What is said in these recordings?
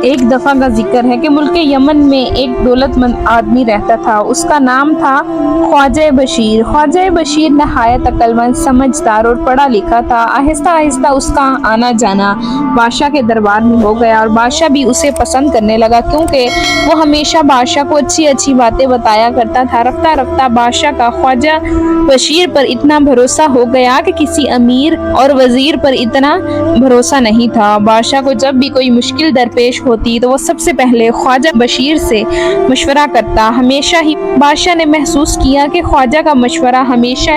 ایک دفعہ کا ذکر ہے کہ ملک یمن میں ایک دولت مند آدمی رہتا تھا، اس کا نام تھا خواجہ بشیر۔ خواجہ بشیر نہایت عقل مند، سمجھدار اور پڑھا لکھا تھا۔ آہستہ آہستہ اس کا آنا جانا بادشاہ کے دربار میں ہو گیا اور بادشاہ بھی اسے پسند کرنے لگا، کیونکہ وہ ہمیشہ بادشاہ کو اچھی اچھی باتیں بتایا کرتا تھا۔ رفتہ رفتہ بادشاہ کا خواجہ بشیر پر اتنا بھروسہ ہو گیا کہ کسی امیر اور وزیر پر اتنا بھروسہ نہیں تھا۔ بادشاہ کو جب بھی کوئی مشکل درپیش ہوتی تو وہ سب سے پہلے خواجہ بشیر سے مشورہ کرتا۔ ہمیشہ ہی بادشاہ نے محسوس کیا کہ خواجہ کا مشورہ ہمیشہ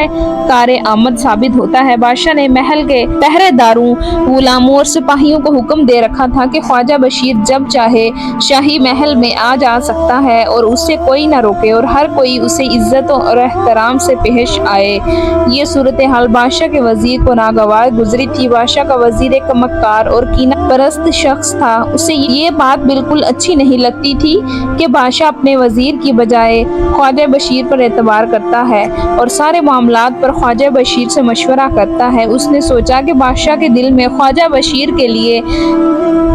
کار آمد ثابت ہوتا ہے۔ بادشاہ نے محل کے پہرے داروں، غلاموں اور سپاہیوں کو حکم دے رکھا تھا کہ خواجہ بشیر جب چاہے شاہی محل میں آ جا سکتا ہے اور اسے کوئی نہ روکے اور ہر کوئی اسے عزت اور احترام سے پیش آئے۔ یہ صورتحال بادشاہ کے وزیر کو ناگوار گزری تھی۔ بادشاہ کا وزیر ایک مکار اور کینہ پرست شخص تھا۔ اسے یہ بات بالکل اچھی نہیں لگتی تھی کہ بادشاہ اپنے وزیر کی بجائے خواجہ بشیر پر اعتبار کرتا ہے اور سارے معاملات پر خواجہ بشیر سے مشورہ کرتا ہے۔ اس نے سوچا کہ بادشاہ کے دل میں خواجہ بشیر کے لیے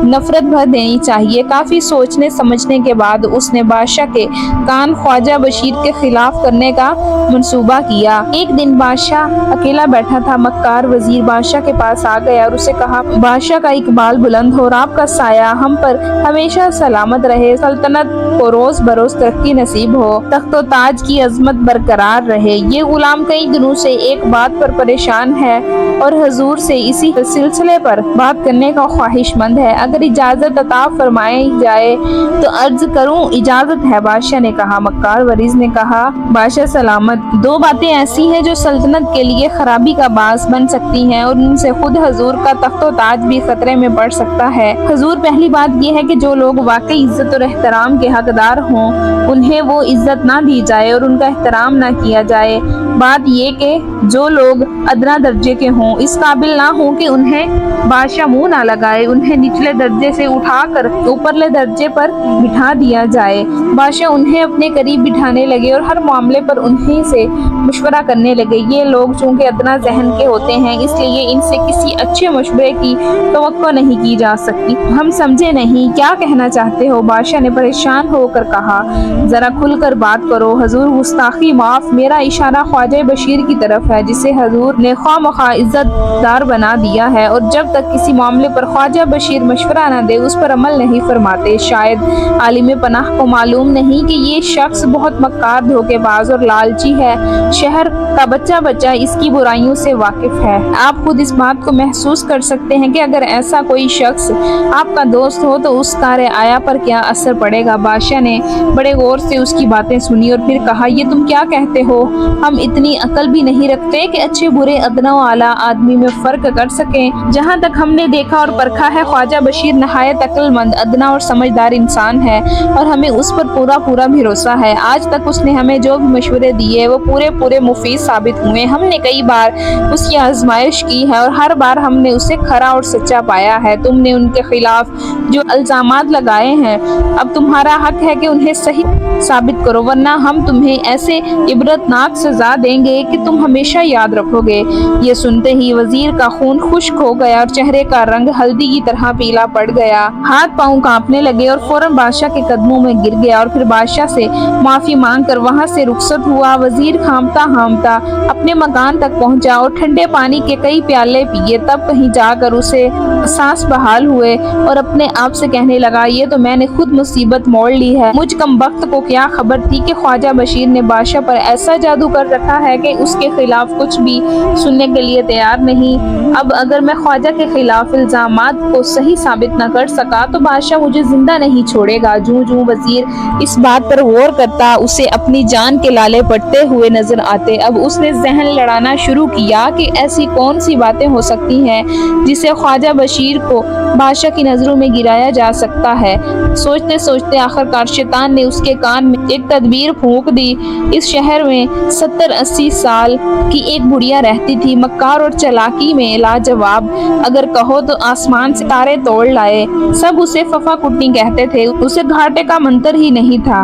نفرت بھر دینی چاہیے۔ کافی سوچنے سمجھنے کے بعد اس نے بادشاہ کے کان خواجہ بشیر کے خلاف کرنے کا منصوبہ کیا۔ ایک دن بادشاہ اکیلا بیٹھا تھا۔ مکار وزیر بادشاہ کے پاس آ گیا اور اسے کہا، بادشاہ کا اقبال بلند ہو اور آپ کا سایہ ہم پر ہمیشہ سلامت رہے، سلطنت کو روز بروز ترقی نصیب ہو، تخت و تاج کی عظمت برقرار رہے۔ یہ غلام کئی دنوں سے ایک بات پر پریشان ہے اور حضور سے اسی سلسلے پر بات کرنے کا خواہش مند ہے۔ اگر اجازت عطا فرمائی جائے تو عرض کروں۔ اجازت ہے، بادشاہ نے کہا۔ مکار وزیر نے کہا، بادشاہ سلامت، دو باتیں ایسی ہیں جو سلطنت کے لیے خرابی کا باعث بن سکتی ہیں اور ان سے خود حضور کا تخت و تاج بھی خطرے میں پڑ سکتا ہے۔ حضور، پہلی بات یہ ہے کہ جو لوگ واقعی عزت اور احترام کے حقدار ہوں انہیں وہ عزت نہ دی جائے اور ان کا احترام نہ کیا جائے۔ بات یہ کہ جو لوگ ادنا درجے کے ہوں، اس قابل نہ ہوں کہ انہیں بادشاہ منہ نہ لگائے، انہیں نچلے درجے سے اٹھا کر اوپرلے درجے پر بٹھا دیا جائے۔ بادشاہ انہیں اپنے قریب بٹھانے لگے اور ہر معاملے پر انہیں سے مشورہ کرنے لگے۔ یہ لوگ چونکہ ادنا ذہن کے ہوتے ہیں، اس لیے ان سے کسی اچھے مشورے کی توقع نہیں کی جا سکتی۔ ہم سمجھے نہیں، کیا کہنا چاہتے ہو؟ بادشاہ نے پریشان ہو کر کہا، ذرا کھل کر بات کرو۔ حضور، گستاخی معاف، میرا اشارہ خواجہ بشیر کی طرف ہے جسے حضور نے خواہ مخواہ عزت دار بنا دیا ہے، اور جب تک کسی معاملے پر خواجہ بشیر مشورہ نہ دے اس پر عمل نہیں فرماتے۔ شاید عالم پناہ کو معلوم نہیں کہ یہ شخص بہت مکار، دھوکے باز اور لالچی ہے۔ شہر کا بچہ بچہ اس کی برائیوں سے واقف ہے۔ آپ خود اس بات کو محسوس کر سکتے ہیں کہ اگر ایسا کوئی شخص آپ کا دوست ہو تو اس کا رعایا پر کیا اثر پڑے گا۔ بادشاہ نے بڑے غور سے اس کی باتیں سنی اور پھر کہا، یہ تم کیا کہتے ہو؟ ہم اتنی عقل بھی نہیں رکھتے کہ اچھے برے، ادنا و اعلیٰ آدمی میں فرق کر سکیں۔ جہاں تک ہم نے دیکھا اور پرکھا ہے، خواجہ بشیر نہایت عقل مند، ادنا اور سمجھدار انسان ہے اور ہمیں اس پر پورا بھروسہ ہے۔ آج تک اس نے ہمیں جو بھی مشورے دیے وہ پورے مفید ثابت ہوئے۔ ہم نے کئی بار اس کی آزمائش کی ہے اور ہر بار ہم نے اسے کھرا اور سچا پایا ہے۔ تم نے ان کے خلاف جو الزامات لگائے ہیں، اب تمہارا حق ہے کہ انہیں صحیح ثابت کرو، ورنہ ہم تمہیں ایسے عبرتناک سزا دیں گے کہ تم ہمیشہ یاد رکھو گے۔ یہ سنتے ہی وزیر کا خون خشک ہو گیا اور چہرے کا رنگ ہلدی کی طرح پیلا پڑ گیا۔ ہاتھ پاؤں کانپنے لگے اور فوراً بادشاہ کے قدموں میں گر گیا اور پھر بادشاہ سے معافی مانگ کر وہاں سے رخصت ہوا۔ وزیر ہامتا اپنے مکان تک پہنچا اور ٹھنڈے پانی کے کئی پیالے پیے، تب کہیں جا کر اسے سانس بحال ہوئے اور اپنے آپ سے کہنے لگا، یہ تو میں نے خود مصیبت موڑ لی ہے۔ مجھ کم بخت کو کیا خبر تھی کہ خواجہ بشیر نے بادشاہ پر ایسا جادو کر رکھا ہے کہ اس کے خلاف کچھ بھی سننے کے لیے تیار نہیں۔ اب اگر میں خواجہ کے خلاف الزامات کو صحیح ثابت نہ کر سکا تو بادشاہ مجھے زندہ نہیں چھوڑے گا۔ جوں وزیر اس بات پر غور کرتا اسے اپنی جان کے لالے پڑتے ہوئے نظر آتے۔ اب اس نے ذہن لڑانا شروع کیا کہ ایسی کون سی باتیں ہو سکتی ہیں جسے خواجہ بشیر کو بادشاہ کی نظروں میں گرایا جا سکتا ہے۔ سوچتے سوچتے آخرکار شیطان نے اس کے کان میں ایک تدبیر پھونک دی۔ اس شہر میں 70-80 سال کی ایک بڑھیا رہتی تھی، مکار اور چالاکی میں لاجواب، اگر کہو تو آسمان سے تارے توڑ لائے۔ سب اسے ففا کٹنی کہتے تھے، اسے گھاٹے کا منتر ہی نہیں تھا۔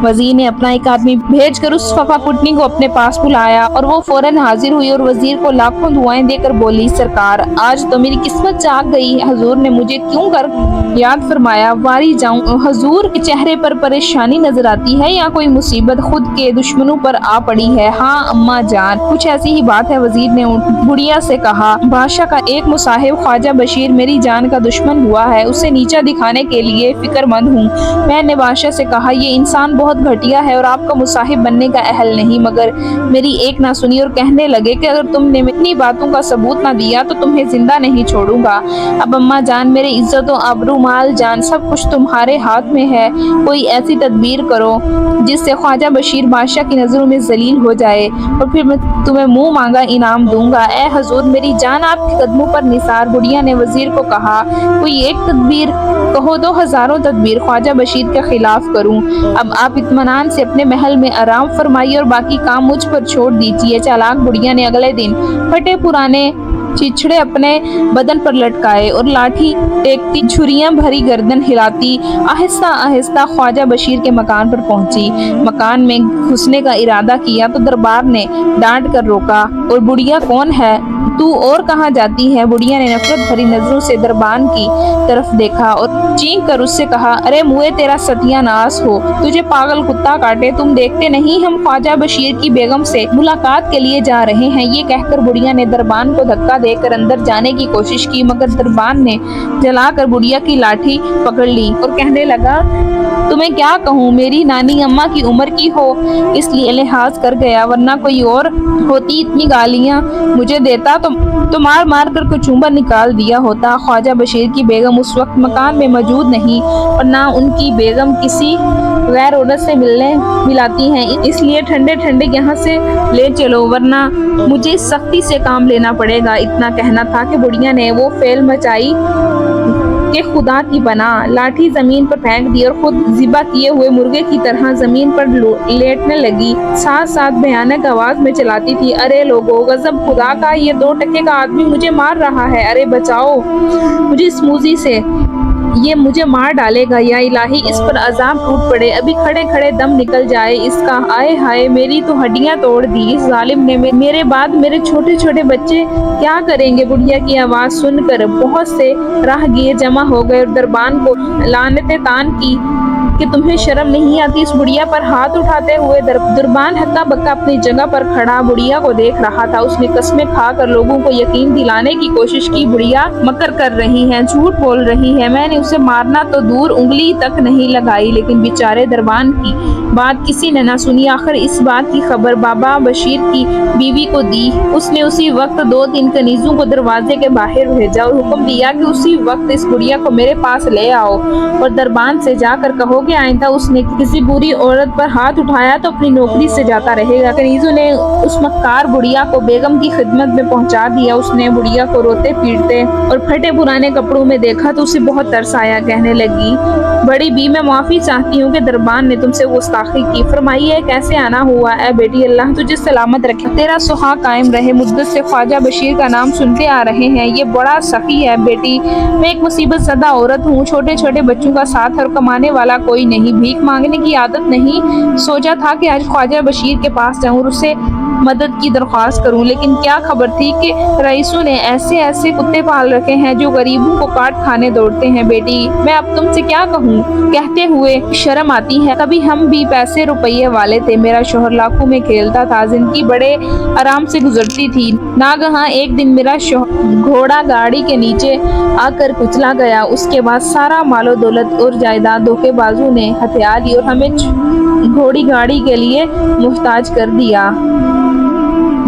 وزیر نے اپنا ایک آدمی بھیج کر اس ففا کٹنی کو اپنے پاس بلایا اور وہ فوراً حاضر ہوئی اور وزیر کو لاکھوں دعائیں دے کر بولی، سرکار، آج تو میری قسمت جاگ گئی۔ حضور نے مجھے کیوں کر याद फरमाया, वारी जाऊं हजूर के चेहरे पर परेशानी नजर आती है या कोई मुसीबत खुद के दुश्मनों पर आ पड़ी है? हाँ अम्मा जान, कुछ ऐसी ही बात है। वजीर ने बुढ़िया से कहा, बादशाह का एक मुसाहिब ख्वाजा बशीर मेरी जान का दुश्मन हुआ है, उसे नीचा दिखाने के लिए फिक्रमंद हूँ। मैंने बादशाह से कहा, ये इंसान बहुत घटिया है और आपका मुसाहिब बनने का अहल नहीं, मगर मेरी एक ना सुनी और कहने लगे कि अगर तुमने इतनी बातों का सबूत ना दिया तो तुम्हें जिंदा नहीं छोड़ूंगा। अब अम्मा जान, मेरे इज्जत और आबरू माल जान सब कुछ तुम्हारे हाथ में है, कोई ऐसी तदबीर करो जिससे ख्वाजा बशीर बादशाह की नजरों में जलील हो जाए और फिर मैं तुम्हें मुंह मांगा इनाम दूंगा। ए हजूर, मेरी जान आपके कदमों पर निसार। बुढ़िया ने वजीर को कहा, कोई एक तदबीर कहो तो हजारों तदबीर ख्वाजा बशीर के खिलाफ करूं। अब आप इत्मीनान से अपने महल में आराम फरमाइए और बाकी काम मुझ पर छोड़ दीजिए। चालाक बुढ़िया ने अगले दिन फटे पुराने चिछड़े अपने बदन पर लटकाए और लाठी टेकती, छुरियां भरी गर्दन हिलाती आहिस्ता आहिस्ता ख्वाजा बशीर के मकान पर पहुंची। मकान में घुसने का इरादा किया तो दरबार ने डांट कर रोका और बुढ़िया कौन है तू और कहाँ जाती है? बुढ़िया ने नफरत भरी नजरों से दरबान की तरफ देखा और चीख कर उससे कहा, अरे मुए तेरा सत्यानाश हो, तुझे पागल कुत्ता काटे, तुम देखते नहीं हम ख्वाजा बशीर की बेगम से मुलाकात के लिए जा रहे हैं। ये कहकर बुढ़िया ने दरबान को धक्का देकर अंदर जाने की कोशिश की, मगर दरबान ने जलाकर बुढ़िया की लाठी पकड़ ली और कहने लगा, तुम्हें क्या कहूँ, मेरी नानी अम्मा की उम्र की हो इसलिए लिहाज कर गया, वरना कोई और होती इतनी गालियाँ मुझे देता तो मार मार कर कचूम्बर निकाल दिया होता। ख्वाजा बशीर की बेगम उस वक्त मकान में मौजूद नहीं और ना उनकी बेगम किसी गैर औरत से मिलाती हैं, इसलिए ठंडे ठंडे यहाँ से ले चलो वरना मुझे सख्ती से काम लेना पड़ेगा। इतना कहना था कि बुढ़िया ने वो फेल मचाई कि खुदा की पनाह लाठी जमीन पर फेंक दी और खुद ज़िबा किए हुए मुर्गे की तरह जमीन पर लेटने लगी। साथ साथ भयानक आवाज में चलाती थी, अरे लोगों, गजब खुदा का, ये 2 टके का आदमी मुझे मार रहा है, अरे बचाओ मुझे इस मूजी से, ये मुझे मार डालेगा, या इलाही इस पर अजाब टूट पड़े, अभी खड़े खड़े दम निकल जाए इसका, आए हाय मेरी तो हड्डियां तोड़ दी इस जालिम ने, मेरे बाद मेरे छोटे छोटे बच्चे क्या करेंगे? बुढ़िया की आवाज सुनकर बहुत से राहगीर जमा हो गए और दरबान को लानते तान की कि तुम्हें शर्म नहीं आती इस बुढ़िया पर हाथ उठाते हुए। दरबान हक्का बक्का अपनी जगह पर खड़ा बुढ़िया को देख रहा था। उसने कस्में खाकर लोगों को यकीन दिलाने की कोशिश की, बुढ़िया मकर कर रही है, झूठ बोल रही है, मैंने उसे मारना तो दूर उंगली तक नहीं लगाई। लेकिन बेचारे दरबान की बात किसी ने ना सुनी। आखिर इस बात की खबर बाबा बशीर की बीवी को दी। उसने उसी वक्त 2-3 कनीजों को दरवाजे के बाहर भेजा और हुक्म दिया कि उसी वक्त इस बुढ़िया को मेरे पास ले आओ और दरबान से जाकर कहो कि आइंदा उसने किसी बुरी औरत पर हाथ उठाया तो अपनी नौकरी से जाता रहेगा। कनीजों ने उस मक्कार बुढ़िया को बेगम की खिदमत में पहुंचा दिया। उसने बुढ़िया को रोते पीटते और फटे पुराने कपड़ों में देखा तो उसे बहुत तरस आया। कहने लगी, बड़ी बी, मैं माफी चाहती हूँ कि दरबान ने तुमसे गुस्ताखी की। फरमाइए कैसे आना हुआ? ए बेटी, अल्लाह तुझे सलामत रखे, तेरा सुहाग कायम रहे। मुद्दत से ख्वाजा बशीर का नाम सुनते आ रहे हैं, ये बड़ा सखी है बेटी। मैं एक मुसीबत ज़दा औरत हूँ, छोटे छोटे बच्चों का साथ और कमाने वाला कोई नहीं, भीख मांगने की आदत नहीं। सोचा था कि आज ख्वाजा बशीर के पास जाऊँ और उससे मदद की दरख्वास्त करूं, लेकिन क्या खबर थी कि रईसों ने ऐसे ऐसे कुत्ते पाल रखे हैं जो गरीबों को काट खाने दौड़ते हैं। बेटी, मैं अब तुमसे क्या कहूँ, कहते हुए शर्म आती है। कभी हम भी पैसे रुपये वाले थे, मेरा शोहर लाखों में खेलता था, जिंदगी बड़े आराम से गुजरती थी। नागहां एक दिन मेरा शोहर घोड़ा गाड़ी के नीचे आकर कुचला गया। उसके बाद सारा मालो दौलत और जायदाद धोखेबाजों ने हथिया ली और हमें घोड़ी गाड़ी के लिए मुहताज कर दिया।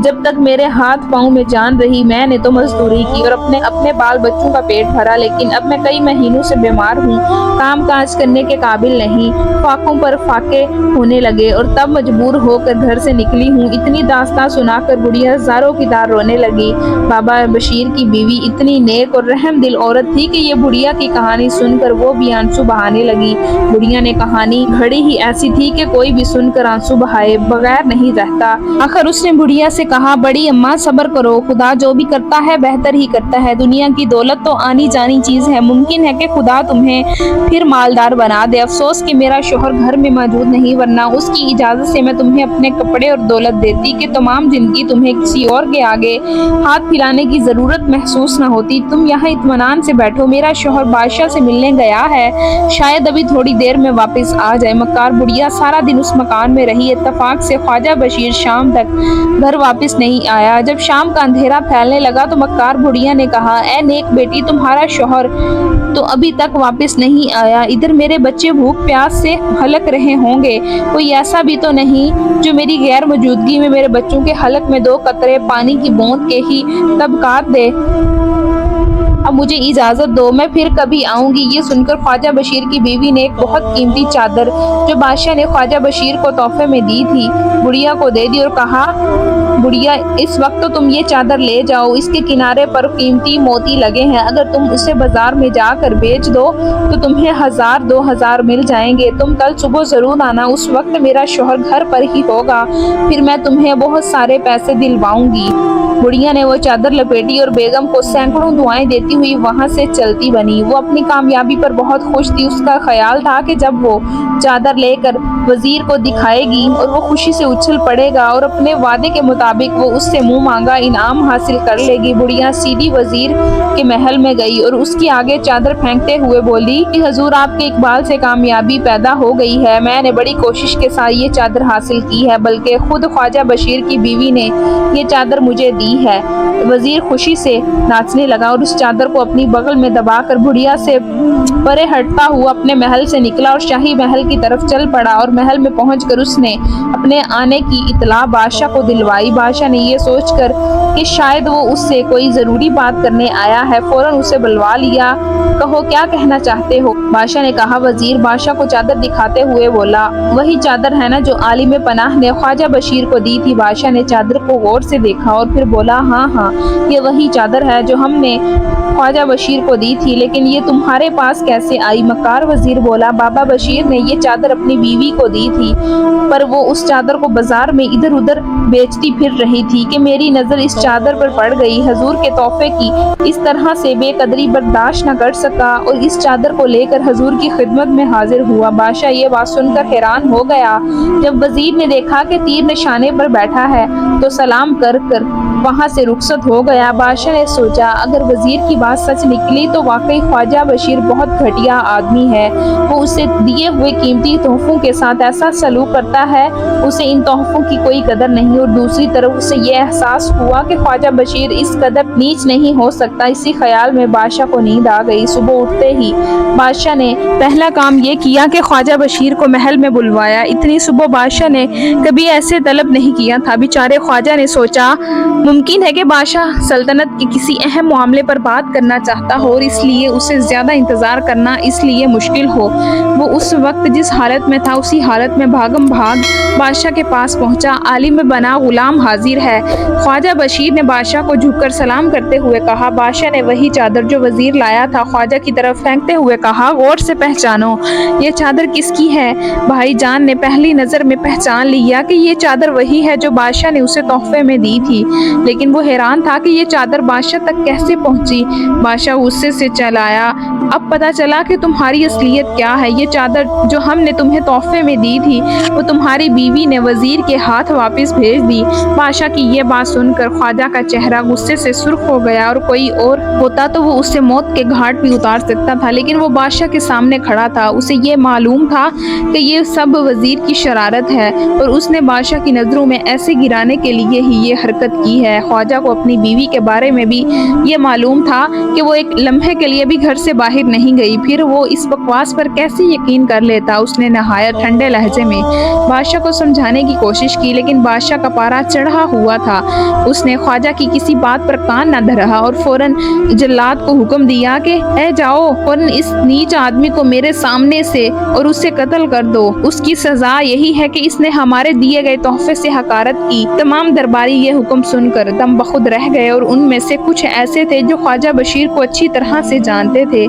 जब तक मेरे हाथ पाँव में जान रही मैंने तो मजदूरी की और अपने बाल बच्चों का पेट भरा, लेकिन अब मैं कई महीनों से बीमार हूँ, काम काज करने के काबिल नहीं। फाकों पर फाके होने लगे और तब मजबूर होकर घर से निकली हूँ। इतनी दास्तां सुनाकर बुढ़िया ज़ारों की तार रोने लगी। बाबा बशीर की बीवी इतनी नेक और रहम दिल औरत थी कि ये बुढ़िया की कहानी सुनकर वो भी आंसू बहाने लगी। बुढ़िया ने कहानी घड़ी ही ऐसी थी कि कोई भी सुनकर आंसू बहाए बगैर नहीं रहता। आखिर उसने बुढ़िया से कहा, बड़ी अम्मा सब्र करो, खुदा जो भी करता है बेहतर ही करता है। दुनिया की दौलत तो आनी जानी चीज है, मुमकिन है कि खुदा तुम्हें फिर मालदार बना दे। अफसोस कि मेरा शोहर घर में मौजूद नहीं, वरना उसकी इजाजत से मैं तुम्हें अपने कपड़े और दौलत देती कि तमाम जिंदगी तुम्हें किसी और के आगे हाथ फैलाने की जरूरत महसूस न होती। तुम यहाँ इत्मीनान से बैठो, मेरा शोहर बादशाह से मिलने गया है, शायद अभी थोड़ी देर में वापस आ जाए। मक्कार बुढ़िया सारा दिन उस मकान में रही। इत्तफाक से ख्वाजा बशीर शाम तक घर वापस नहीं आया। जब शाम का अंधेरा फैलने लगा तो मक्कार बुढ़िया ने कहा, ए नेक बेटी, तुम्हारा शोहर तो अभी तक वापस नहीं आया। इधर मेरे बच्चे भूख प्यास से हलक रहे होंगे, कोई ऐसा भी तो नहीं जो मेरी गैर मौजूदगी में मेरे बच्चों के हलक में 2 कतरे पानी की बूंद के ही तबकात दे। अब मुझे इजाजत दो, मैं फिर कभी आऊंगी। ये सुनकर ख्वाजा बशीर की बीवी ने एक बहुत कीमती चादर जो बादशाह ने ख्वाजा बशीर को तोहफे में दी थी बुढ़िया को दे दी और कहा, बुढ़िया इस वक्त तो तुम ये चादर ले जाओ, इसके किनारे पर कीमती मोती लगे हैं, अगर तुम उसे बाजार में जाकर बेच दो तो तुम्हें 1000-2000 मिल जाएंगे। तुम कल सुबह जरूर आना, उस वक्त मेरा शोहर घर पर ही होगा, फिर मैं तुम्हें बहुत सारे पैसे दिलवाऊंगी। बुढ़िया ने वो चादर लपेटी और बेगम को सैकड़ों दुआएं देती हुई वहां से चलती बनी। वो अपनी कामयाबी पर बहुत खुश थी। उसका ख्याल था कि जब वो चादर लेकर वजीर को दिखाएगी और वो खुशी से उछल पड़ेगा और अपने वादे के मुताबिक वो उससे मुंह मांगा इनाम हासिल कर लेगी। बुढ़िया सीधी वजीर के महल में गई और उसके आगे चादर फेंकते हुए बोली कि हुजूर, आपके इकबाल से कामयाबी पैदा हो गई है। मैंने बड़ी कोशिश के साथ ये चादर हासिल की है, बल्कि खुद ख्वाजा बशीर की बीवी ने ये चादर मुझे दी है। वजीर खुशी से नाचने लगा और उस चादर को अपनी बगल में दबाकर बुढ़िया से परे हटता हुआ अपने महल से निकला और शाही महल की तरफ चल पड़ा। और महल में पहुंचकर उसने अपने आने की इतला बादशाह को दिलवाई। बादशाह ने ये सोचकर कि शायद वो उससे कोई जरूरी बात करने आया है, फौरन उसे बुलवा लिया। कहो क्या कहना चाहते हो? बादशाह ने कहा। वजीर बादशाह को चादर दिखाते हुए बोला, वही चादर है ना जो आलिम पनाह ने ख्वाजा बशीर को दी थी? बादशाह ने चादर को गौर से देखा और फिर बोला, हाँ हाँ, ये वही चादर है जो हमने ख्वाजा बशीर को दी थी, लेकिन ये तुम्हारे पास कैसे आई? मक्कार वजीर बोला, बाबा बशीर ने ये चादर अपनी बीवी को दी थी, पर वो उस चादर को बाजार में इधर उधर बेचती फिर रही थी कि मेरी नजर इस चादर पर पड़ गई। हुजूर के तोहफे की इस तरह से बेकदरी बर्दाश्त न कर सका और इस चादर को लेकर हुजूर की खिदमत में हाजिर हुआ। बादशाह ये बात सुनकर हैरान हो गया। जब वजीर ने देखा कि तीर निशाने पर बैठा है तो सलाम कर कर वहाँ से रुखसत हो गया। बादशाह ने सोचा, अगर वजीर की बात सच निकली तो वाकई ख्वाजा बशीर बहुत घटिया आदमी है। वो उसे दिए हुए कीमती तोहफों के साथ ऐसा सलूक करता है, उसे इन तोहफों की कोई कदर नहीं। और दूसरी तरफ उसे ये एहसास हुआ कि ख्वाजा बशीर इस कदर नीच नहीं हो सकता। इसी ख्याल में बादशाह को नींद आ गई। सुबह उठते ही बादशाह ने पहला काम ये किया कि ख्वाजा बशीर को महल में बुलवाया। इतनी सुबह बादशाह ने कभी ऐसे तलब नहीं किया था। बेचारे ख्वाजा ने सोचा, मुमकिन है कि बादशाह सल्तनत के किसी अहम मामले पर बात करना चाहता हो और इसलिए उसे ज्यादा इंतजार करना इसलिए मुश्किल हो। वो उस वक्त जिस हालत में था उसी हालत में भागम भाग बादशाह के पास पहुंचा। आलिम बना गुलाम हाजिर है। ख्वाजा बशीर ने बादशाह को झुककर सलाम करते हुए कहा। बादशाह ने वही चादर जो वजीर लाया था ख्वाजा की तरफ फेंकते हुए कहा, गौर से पहचानो, ये चादर किसकी है? भाईजान ने पहली नजर में पहचान लिया कि ये चादर वही है जो बादशाह ने उसे तोहफे में दी थी, लेकिन वो हैरान था कि ये चादर बादशाह तक कैसे पहुंची। बादशाह गुस्से से चलाया, अब पता चला कि तुम्हारी असलियत क्या है। ये चादर जो हमने तुम्हें तोहफे में दी थी वो तुम्हारी बीवी ने वजीर के हाथ वापस भेज दी। बादशाह की ये बात सुनकर ख्वाजा का चेहरा गुस्से से सुर्ख हो गया और कोई और होता तो वो उससे मौत के घाट भी उतार सकता था, लेकिन वो बादशाह के सामने खड़ा था। उसे ये मालूम था कि ये सब वजीर की शरारत है और उसने बादशाह की नजरों में ऐसे गिराने के लिए ही ये हरकत की है। ख्वाजा को अपनी बीवी के बारे में भी ये मालूम था कि वो एक लम्हे के लिए भी घर से बाहर नहीं गई, फिर वो इस बकवास पर कैसे यकीन कर लेता। उसने नहायत ठंडे लहजे में बादशाह को समझाने की कोशिश की, लेकिन बादशाह का पारा चढ़ा हुआ था। उसने ख्वाजा की किसी बात पर कान न धरा और फौरन जल्लाद को हुक्म दिया कि ए जाओ, फौरन इस नीच आदमी को मेरे सामने से और उससे कत्ल कर दो। उसकी सजा यही है कि इसने हमारे दिए गए तोहफे से हकारत की। तमाम दरबारी ये हुक्म सुनकर کر دم بخود رہ گئے، اور ان میں سے کچھ ایسے تھے جو خواجہ بشیر کو اچھی طرح سے جانتے تھے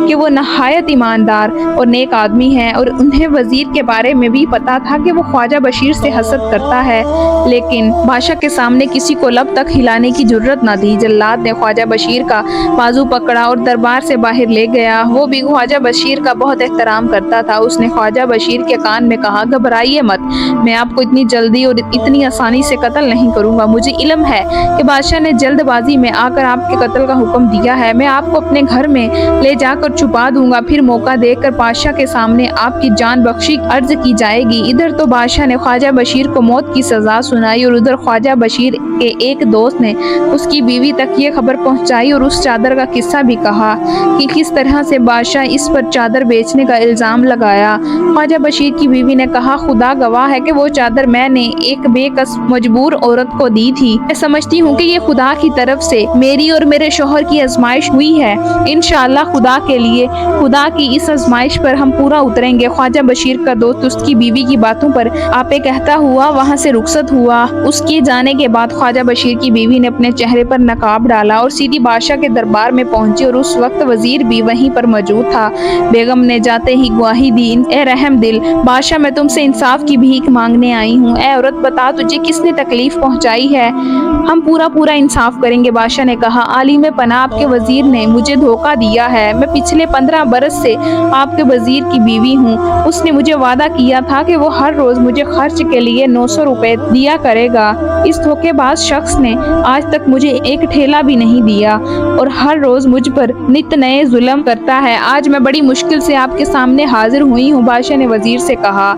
کہ وہ نہایت ایماندار اور نیک آدمی ہے، اور انہیں وزیر کے بارے میں بھی پتا تھا کہ وہ خواجہ بشیر سے حسد کرتا ہے، لیکن بادشاہ کے سامنے کسی کو لب تک ہلانے کی جرت نہ دی۔ جلاد نے خواجہ بشیر کا بازو پکڑا اور دربار سے باہر لے گیا۔ وہ بھی خواجہ بشیر کا بہت احترام کرتا تھا۔ اس نے خواجہ بشیر کے کان میں کہا، گھبرائیے مت، میں آپ کو اتنی جلدی اور اتنی آسانی سے قتل نہیں کروں گا۔ مجھے علم ہے کہ بادشاہ نے جلد بازی میں آ کر آپ کے قتل کا حکم دیا ہے۔ میں آپ کو اپنے گھر میں لے جا کر چھپا دوں گا، پھر موقع دیکھ کر بادشاہ کے سامنے آپ کی جان بخشی عرض کی جائے گی۔ ادھر تو بادشاہ نے خواجہ بشیر کو موت کی سزا سنائی، اور ادھر خواجہ بشیر کے ایک دوست نے اس کی بیوی تک یہ خبر پہنچائی اور اس چادر کا قصہ بھی کہا کہ کس طرح سے بادشاہ اس پر چادر بیچنے کا الزام لگایا۔ خواجہ بشیر کی بیوی نے کہا، خدا گواہ ہے کہ وہ چادر میں نے ایک بے کس مجبور عورت کو دی تھی۔ میں سمجھتی ہوں کہ یہ خدا کی طرف سے میری اور میرے شوہر کی آزمائش ہوئی ہے۔ انشاءاللہ خدا کے لیے خدا کی اس آزمائش پر ہم پورا اتریں گے۔ خواجہ بشیر کا دوست اس کی بیوی کی باتوں پر آپے کہتا ہوا وہاں سے رخصت ہوا۔ اس کے جانے کے بعد خواجہ بشیر کی بیوی نے اپنے چہرے پر نقاب ڈالا اور سیدھی بادشاہ کے دربار میں پہنچی، اور اس وقت وزیر بھی وہیں پر موجود تھا۔ بیگم نے جاتے ہی گواہی دی، اے رحم دل بادشاہ، میں تم سے انصاف کی بھیک مانگنے آئی ہوں۔ اے عورت، بتا تجھے کس نے تکلیف پہنچائی ہے، ہم پورا انصاف کریں گے۔ بادشاہ نے کہا، عالم پناہ آپ کے وزیر نے مجھے دھوکہ دیا ہے۔ میں پچھلے 15 برس سے آپ کے وزیر کی بیوی ہوں۔ اس نے مجھے وعدہ کیا تھا کہ وہ ہر روز مجھے خرچ کے لیے 900 روپے دیا کرے گا۔ اس دھوکے باز شخص نے آج تک مجھے ایک ٹھیلا بھی نہیں دیا اور ہر روز مجھ پر نت نئے ظلم کرتا ہے۔ آج میں بڑی مشکل سے آپ کے سامنے حاضر ہوئی ہوں۔ بادشاہ نے وزیر سے کہا،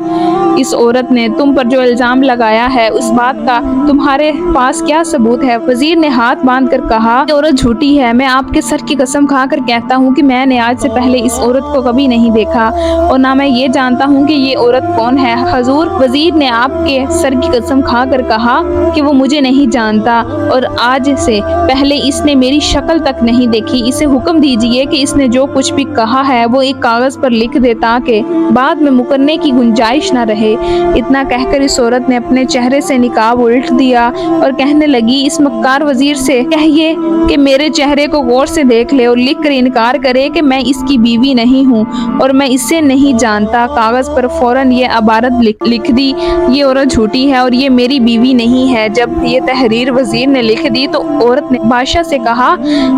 اس عورت نے تم پر جو الزام لگایا ہے اس بات کا تمہارے پاس کیا ثبوت ہے؟ وزیر نے ہاتھ باندھ کر کہا، یہ عورت جھوٹی ہے۔ میں آپ کے سر کی قسم کھا کر کہتا ہوں کہ میں نے آج سے پہلے اس عورت کو کبھی نہیں دیکھا، اور نہ میں یہ جانتا ہوں کہ یہ عورت کون ہے۔ حضور، وزیر نے آپ کے سر کی قسم کھا کر کہا کہ وہ مجھے نہیں جانتا اور آج سے پہلے اس نے میری شکل تک نہیں دیکھی۔ اسے حکم دیجئے کہ اس نے جو کچھ بھی کہا ہے وہ ایک کاغذ پر لکھ دے تاکہ بعد میں مکرنے کی گنجائش نہ رہے۔ اتنا کہہ کر اس عورت نے اپنے چہرے سے نقاب الٹ دیا اور کہنے لگی، اس مکار وزیر سے کہیے کہ میرے چہرے کو غور سے دیکھ لے اور لکھ کر انکار کرے کہ میں اس کی بیوی نہیں ہوں اور میں اسے نہیں جانتا۔ کاغذ پر فوراً یہ عبارت لکھ دی، یہ عورت جھوٹی ہے اور یہ میری بیوی نہیں ہے۔ جب یہ تحریر وزیر نے لکھ دی تو عورت نے بادشاہ سے کہا،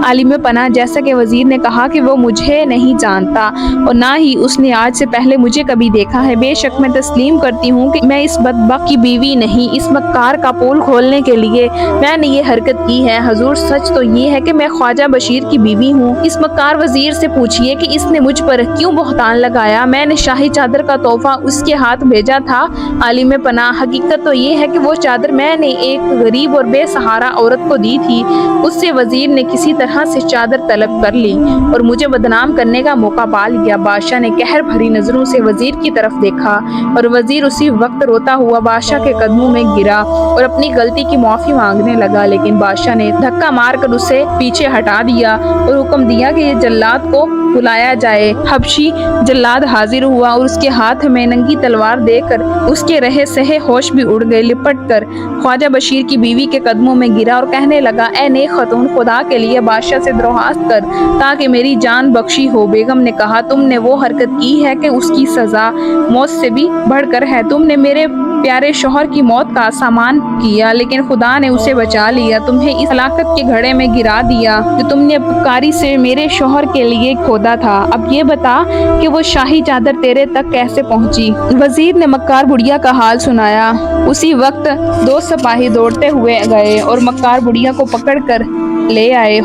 عالم پناہ، جیسا کہ وزیر نے کہا کہ وہ مجھے نہیں جانتا اور نہ ہی اس نے آج سے پہلے مجھے کبھی دیکھا ہے، بے شک میں تسلیم کرتی ہوں کہ میں اس بدبخت کی بیوی نہیں۔ اس مکار کا پول کھولنے کے لیے میں نے یہ حرکت کی ہے۔ حضور، سچ تو یہ ہے کہ میں خواجہ بشیر کی بیوی ہوں۔ اس مکار وزیر سے پوچھئے کہ اس نے مجھ پر کیوں بہتان لگایا۔ میں نے شاہی چادر کا تحفہ اس کے ہاتھ بھیجا تھا۔ عالم پناہ، حقیقت تو یہ ہے کہ وہ چادر میں نے ایک غریب اور بے سہارا عورت کو دی تھی۔ اس سے وزیر نے کسی طرح سے چادر طلب کر لی اور مجھے بدنام کرنے کا موقع پا لیا۔ بادشاہ نے قہر بھری نظروں سے وزیر کی طرف دیکھا اور وزیر اسی وقت روتا ہوا بادشاہ کے قدموں میں گرا اور اپنی غلطی کی معافی مانگنے لگا، لیکن بادشاہ نے دھکا مار کر اسے پیچھے ہٹا دیا اور حکم دیا کہ یہ جلاد کو بلایا جائے۔ حبشی جلاد حاضر ہوا اور اس کے ہاتھ میں ننگی تلوار دے کر اس کے رہے سہے ہوش بھی اڑ گئے۔ لپٹ کر خواجہ بشیر کی بیوی کے قدموں میں گرا اور کہنے لگا، اے نیک خاتون، خدا کے لیے بادشاہ سے درخواست کر تاکہ میری جان بخشی ہو۔ بیگم نے کہا، تم نے وہ حرکت کی ہے کہ اس کی سزا موت سے بھی بڑھ کر ہے۔ تم نے میرے پیارے شوہر کی موت کا سامان کیا لیکن خدا نے اسے بچا لیا، تمہیں اس ہلاکت کے گھڑے میں گرا دیا جو تم نے اپکاری سے میرے شوہر کے لیے کھودا تھا۔ اب یہ بتا کہ وہ شاہی چادر تیرے تک کیسے پہنچی؟ وزیر نے مکار بڑھیا کا حال سنایا۔ اسی وقت 2 سپاہی دوڑتے ہوئے گئے اور مکار بڑھیا کو پکڑ کر لے آئے۔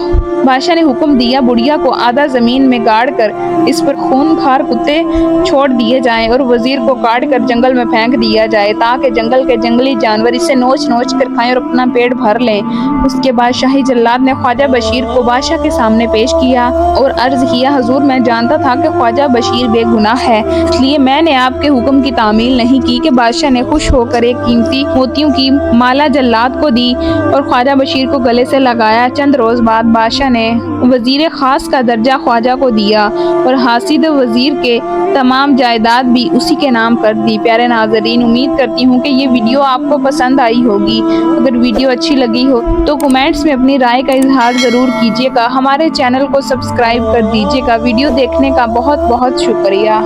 بادشاہ نے حکم دیا، بڑھیا کو آدھا زمین میں گاڑ کر اس پر خونخوار کتے چھوڑ دیے جائیں اور وزیر کو کاٹ کر جنگل میں پھینک دیا جائے تاکہ جنگل کے جنگلی جانور اسے نوچ نوچ کر کھائیں اور اپنا پیٹ بھر لیں۔ اس کے بعد شاہی جلاد نے خواجہ بشیر کو بادشاہ کے سامنے پیش کیا اور عرض کیا، حضور، میں جانتا تھا کہ خواجہ بشیر بے گناہ ہے، اس لیے میں نے آپ کے حکم کی تعمیل نہیں کی کہ بادشاہ نے خوش ہو کر ایک قیمتی موتیوں کی مالا جلاد کو دی اور خواجہ بشیر کو گلے سے لگایا۔ چند روز بعد بادشاہ نے وزیر خاص کا درجہ خواجہ کو دیا اور حاسد وزیر کے تمام جائیداد بھی اسی کے نام کر دی۔ پیارے ناظرین، امید کرتے करती हूँ कि ये वीडियो आपको पसंद आई होगी। अगर वीडियो अच्छी लगी हो तो कमेंट्स में अपनी राय का इजहार ज़रूर कीजिएगा। हमारे चैनल को सब्सक्राइब कर दीजिएगा। वीडियो देखने का बहुत बहुत शुक्रिया।